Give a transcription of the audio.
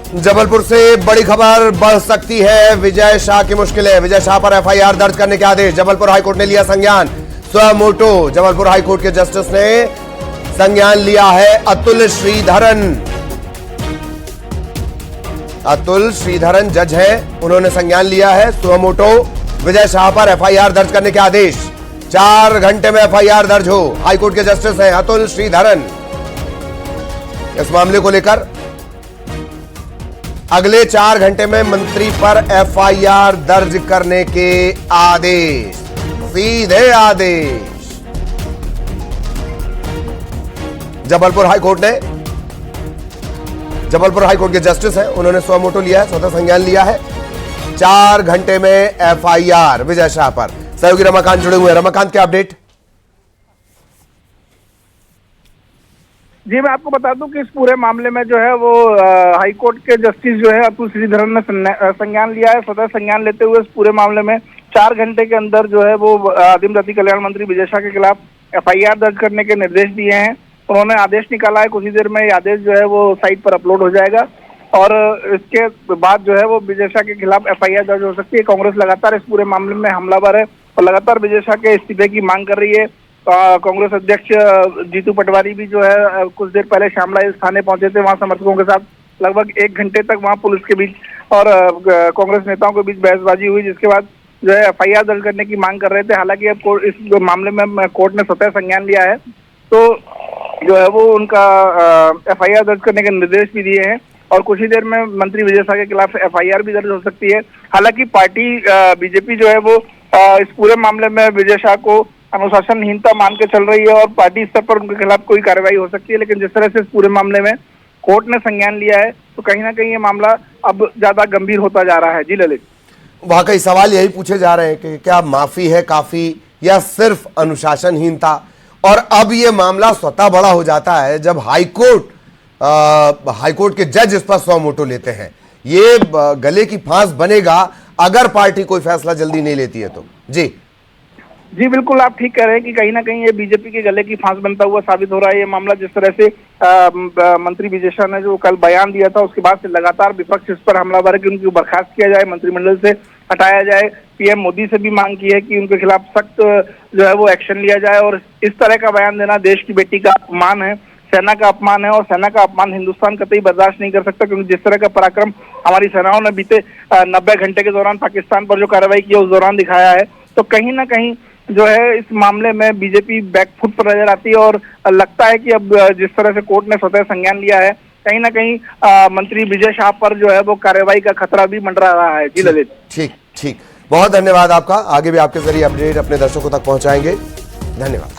जबलपुर से बड़ी खबर, बढ़ सकती है विजय शाह की मुश्किलें। विजय शाह पर एफआईआर दर्ज करने के आदेश। जबलपुर हाईकोर्ट ने लिया संज्ञान। स्व मोटो जबलपुर हाईकोर्ट के जस्टिस ने संज्ञान लिया है। अतुल श्रीधरन जज है, उन्होंने संज्ञान लिया है। स्व मोटो विजय शाह पर एफआईआर दर्ज करने के आदेश। 4 घंटे में एफआईआर दर्ज हो। हाईकोर्ट के जस्टिस हैं अतुल श्रीधरन। इस मामले को लेकर अगले 4 घंटे में मंत्री पर एफआईआर दर्ज करने के आदेश, सीधे आदेश। जबलपुर हाईकोर्ट के जस्टिस हैं, उन्होंने स्व मोटो लिया है, स्वतः संज्ञान लिया है। 4 घंटे में एफआईआर विजय शाह पर। सहयोगी रमाकांत जुड़े हुए हैं। रमाकांत, क्या अपडेट? जी, मैं आपको बता दूं कि इस पूरे मामले में जो है वो हाईकोर्ट के जस्टिस जो है अतुल श्रीधरन ने संज्ञान लिया है। स्वतः संज्ञान लेते हुए इस पूरे मामले में 4 घंटे के अंदर जो है वो आदिम जाति कल्याण मंत्री विजय शाह के खिलाफ एफआईआर दर्ज करने के निर्देश दिए हैं। उन्होंने आदेश निकाला है, कुछ ही देर में ये आदेश जो है वो साइट पर अपलोड हो जाएगा और इसके बाद जो है वो विजय शाह के खिलाफ एफआईआर दर्ज हो सकती है। कांग्रेस लगातार इस पूरे मामले में हमलावर है और लगातार विजय शाह के इस्तीफे की मांग कर रही है। कांग्रेस अध्यक्ष जीतू पटवारी भी जो है कुछ देर पहले श्यामला हिल्स थाने पहुंचे थे। वहां समर्थकों के साथ लगभग 1 घंटे तक वहां पुलिस के बीच और कांग्रेस नेताओं के बीच बहसबाजी हुई, जिसके बाद जो है एफआईआर दर्ज करने की मांग कर रहे थे। हालांकि अब इस मामले में कोर्ट ने स्वतः संज्ञान लिया है, तो जो है वो उनका एफआईआर दर्ज करने के निर्देश भी दिए हैं और कुछ ही देर में मंत्री विजय शाह के खिलाफ एफआईआर भी दर्ज हो सकती है। हालांकि पार्टी बीजेपी जो है वो इस पूरे मामले में विजय शाह को अनुशासनहीनता मान के चल रही है और पार्टी स्तर पर उनके खिलाफ कोई कार्रवाई हो सकती है। लेकिन जिस तरह से इस पूरे मामले में कोर्ट ने संज्ञान लिया है, तो कहीं ना कहीं ये मामला अब ज्यादा गंभीर होता जा रहा है। जी ललित, वाकई सवाल यही पूछे जा रहे हैं कि क्या माफी है काफी या सिर्फ अनुशासनहीनता। और अब ये मामला स्वतः बड़ा हो जाता है जब हाईकोर्ट के जज इस पर स्व मोटो लेते हैं। ये गले की फांस बनेगा अगर पार्टी कोई फैसला जल्दी नहीं लेती है तो। जी बिल्कुल, आप ठीक कह रहे हैं कि कहीं ना कहीं ये बीजेपी के गले की फांस बनता हुआ साबित हो रहा है ये मामला। जिस तरह से मंत्री विजय शाह ने जो कल बयान दिया था, उसके बाद से लगातार विपक्ष इस पर हमलावर है कि उनको बर्खास्त किया जाए, मंत्रिमंडल से हटाया जाए। पीएम मोदी से भी मांग की है कि उनके खिलाफ सख्त जो है वो एक्शन लिया जाए और इस तरह का बयान देना देश की बेटी का अपमान है, सेना का अपमान है और सेना का अपमान हिंदुस्तान कतई बर्दाश्त नहीं कर सकता। क्योंकि जिस तरह का पराक्रम हमारी सेनाओं ने बीते 90 घंटे के दौरान पाकिस्तान पर जो कार्रवाई की है उस दौरान दिखाया है, तो कहीं ना कहीं जो है इस मामले में बीजेपी बैकफुट पर नजर आती है और लगता है कि अब जिस तरह से कोर्ट ने स्वतः संज्ञान लिया है, कहीं ना कहीं मंत्री विजय शाह पर जो है वो कार्रवाई का खतरा भी मंडरा रहा है। जी ललित, ठीक, बहुत धन्यवाद आपका। आगे भी आपके जरिए अपडेट अपने दर्शकों तक पहुंचाएंगे। धन्यवाद।